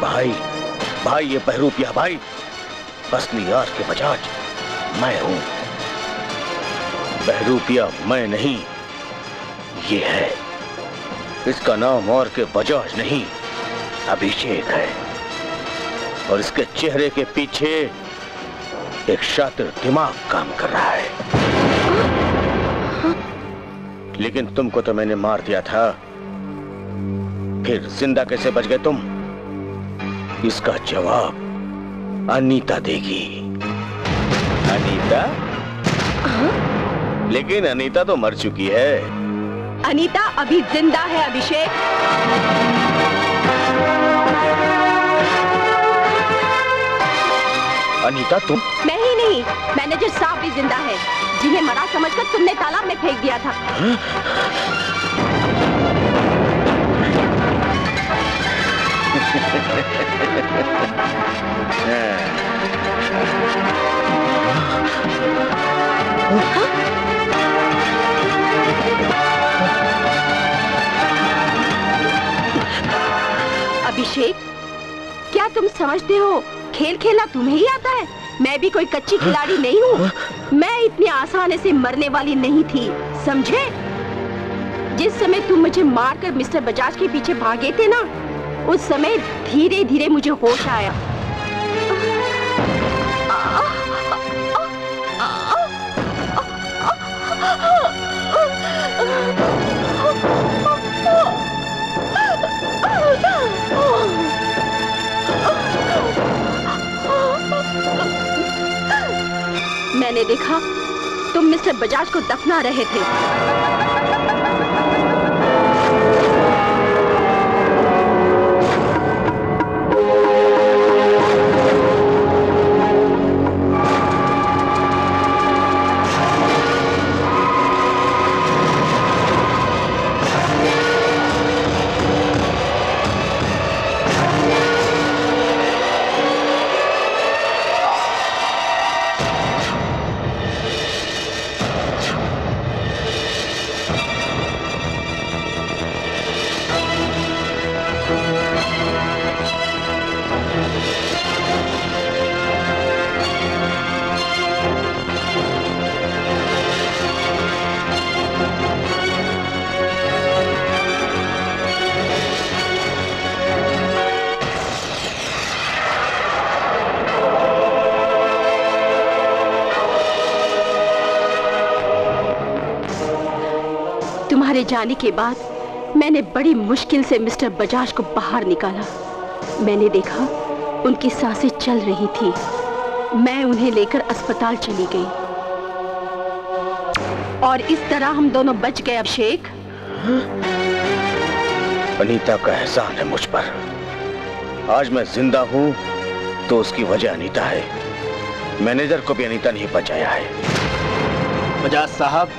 भाई भाई ये बहरूपिया भाई, असली यार के बजाज मैं हूं। बहरूपिया मैं नहीं, ये है। इसका नाम और के बजाज नहीं, अभिषेक है। और इसके चेहरे के पीछे एक शातिर दिमाग काम कर रहा है। लेकिन तुमको तो मैंने मार दिया था, फिर जिंदा कैसे बच गए तुम? इसका जवाब अनीता देगी। अनीता? लेकिन अनीता तो मर चुकी है। अनीता अभी जिंदा है अभिषेक। अनीता तुम? मैं ही नहीं, मैनेजर साहब भी जिंदा है, जिन्हें मरा समझकर तुमने तालाब में फेंक दिया था। अभिषेक, क्या तुम समझते हो खेल खेलना तुम्हें ही आता है? मैं भी कोई कच्ची खिलाड़ी नहीं हूँ। मैं इतनी आसानी से मरने वाली नहीं थी, समझे? जिस समय तुम मुझे मारकर मिस्टर बजाज के पीछे भागे थे ना, उस समय धीरे धीरे मुझे होश आया। मैंने देखा तुम मिस्टर बजाज को दफना रहे थे। तुम्हारे जाने के बाद मैंने बड़ी मुश्किल से मिस्टर बजाज को बाहर निकाला। मैंने देखा उनकी सांसें चल रही थी। मैं उन्हें लेकर अस्पताल चली गई और इस तरह हम दोनों बच गए। अभिषेक, अनीता का एहसान है मुझ पर। आज मैं जिंदा हूं तो उसकी वजह अनीता है। मैनेजर को भी अनीता नहीं बचाया है। बजाज साहब,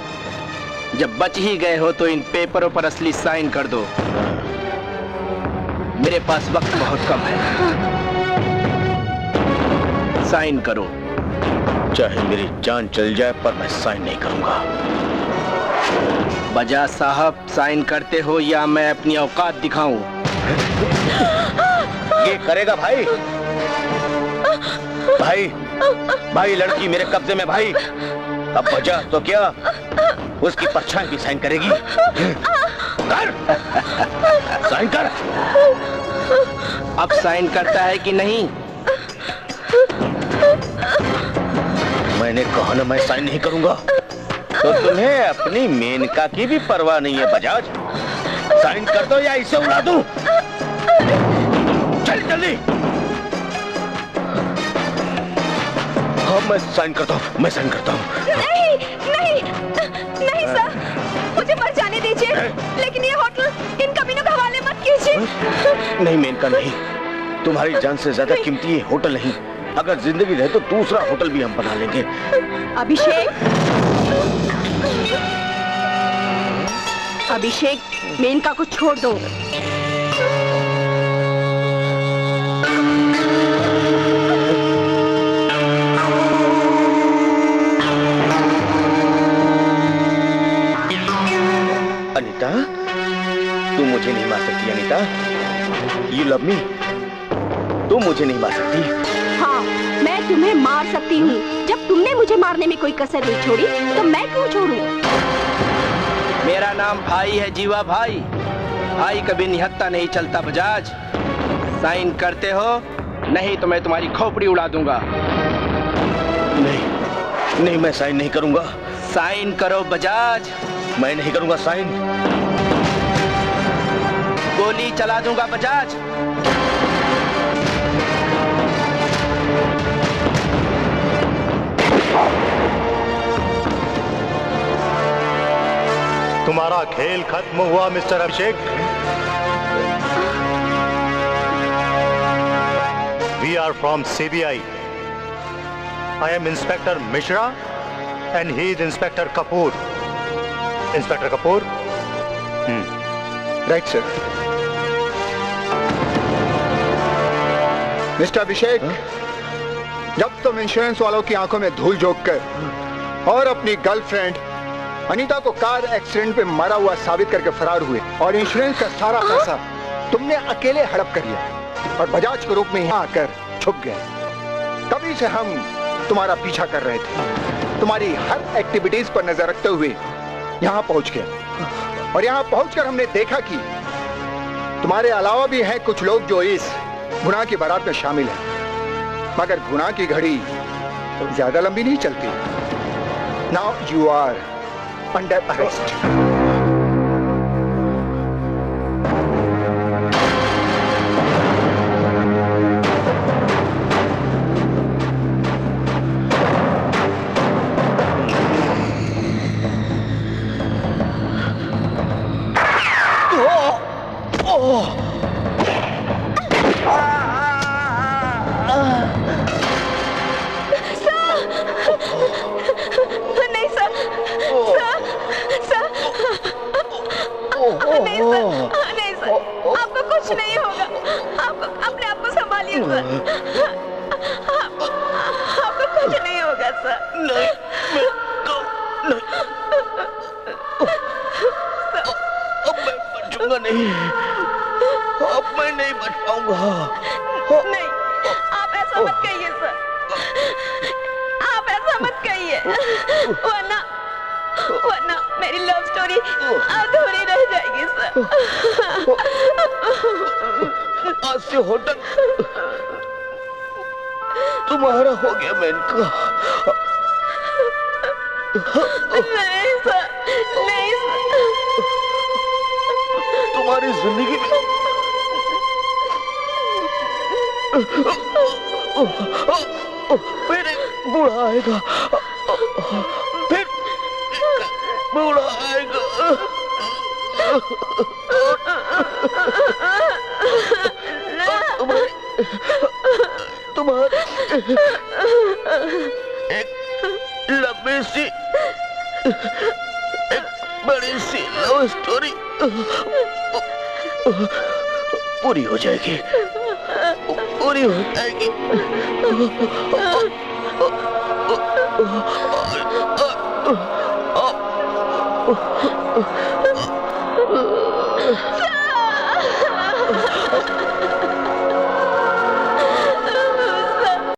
जब बच ही गए हो तो इन पेपरों पर असली साइन कर दो। मेरे पास वक्त बहुत कम है। साइन करो। चाहे मेरी जान चल जाए पर मैं साइन नहीं करूंगा। बजाज साहब, साइन करते हो या मैं अपनी औकात दिखाऊं? ये करेगा भाई। भाई भाई, लड़की मेरे कब्जे में भाई। अब बजाज तो क्या, उसकी परछाई भी साइन करेगी। कर साइन कर। अब साइन करता है कि नहीं? मैंने कहा ना मैं साइन नहीं करूंगा। तो तुम्हें अपनी मेनका की भी परवाह नहीं है बजाज। साइन कर दो या इसे उड़ा दूं। चल जल्दी। हाँ मैं साइन करता हूँ, मैं साइन करता हूँ। नहीं नहीं नहीं सर, मुझे मर जाने दीजिए, लेकिन ये होटल इन कमीनों के हवाले मत कीजिए। नहीं मेनका नहीं, तुम्हारी जान से ज्यादा कीमती ये होटल नहीं। अगर जिंदगी रहे तो दूसरा होटल भी हम बना लेंगे। अभिषेक, अभिषेक, मेनका को छोड़ दो। मार सकती अनीता। यू लव मी, तुम मुझे नहीं मार सकती। हाँ, मैं तुम्हें मार सकती हूँ। जब तुमने मुझे मारने में कोई कसर नहीं छोड़ी तो मैं क्यों छोड़ूं? मेरा नाम भाई है जीवा भाई। भाई कभी निहत्था नहीं चलता बजाज। साइन करते हो, नहीं तो मैं तुम्हारी खोपड़ी उड़ा दूंगा। नहीं नहीं, मैं साइन नहीं करूंगा। साइन करो बजाज। मैं नहीं करूंगा साइन। गोली चला दूंगा बजाज। तुम्हारा खेल खत्म हुआ mister Abhishek. We are from CBI. I am Inspector Mishra and he is Inspector Kapoor. Inspector Kapoor? Right sir. Mister Abhishek, जब तुम इंश्योरेंस वालों की आंखों में धूल झोंक कर और अपनी गर्लफ्रेंड अनीता को कार एक्सीडेंट पे मरा हुआ साबित करके फरार हुए और इंश्योरेंस का सारा पैसा तुमने अकेले हड़प कर लिया और बजाज के रूप में यहाँ आकर छुप गए, तभी से हम तुम्हारा पीछा कर रहे थे। तुम्हारी हर एक्टिविटीज पर नजर रखते हुए यहाँ पहुंच गए और यहाँ पहुंचकर हमने देखा कि तुम्हारे अलावा भी हैं कुछ लोग जो इस गुनाह की बारात में शामिल हैं, मगर गुनाह की घड़ी ज्यादा लंबी नहीं चलती। Now you are under arrest. नहीं सर, नहीं सर, आपको कुछ नहीं होगा। आप अपने आप को संभालिए सर। आपको कुछ नहीं होगा सर। नहीं, अब मैं बचूंगा नहीं। अब मैं नहीं बच पाऊंगा। नहीं, आप ऐसा मत कहिए सर। आप ऐसा मत कहिए, वरना मेरी लव स्टोरी अधूरी रह जाएगी सर। आज से होटल तुम्हारा हो गया मेनका। नहीं सर, नहीं सर। तुम्हारी जिंदगी में फिर एक बूढ़ा आएगा, फिर बूढ़ा आएगा। तुम्हारी एक लंबी सी, एक बड़ी सी लव स्टोरी पूरी हो जाएगी, पूरी हो जाएगी।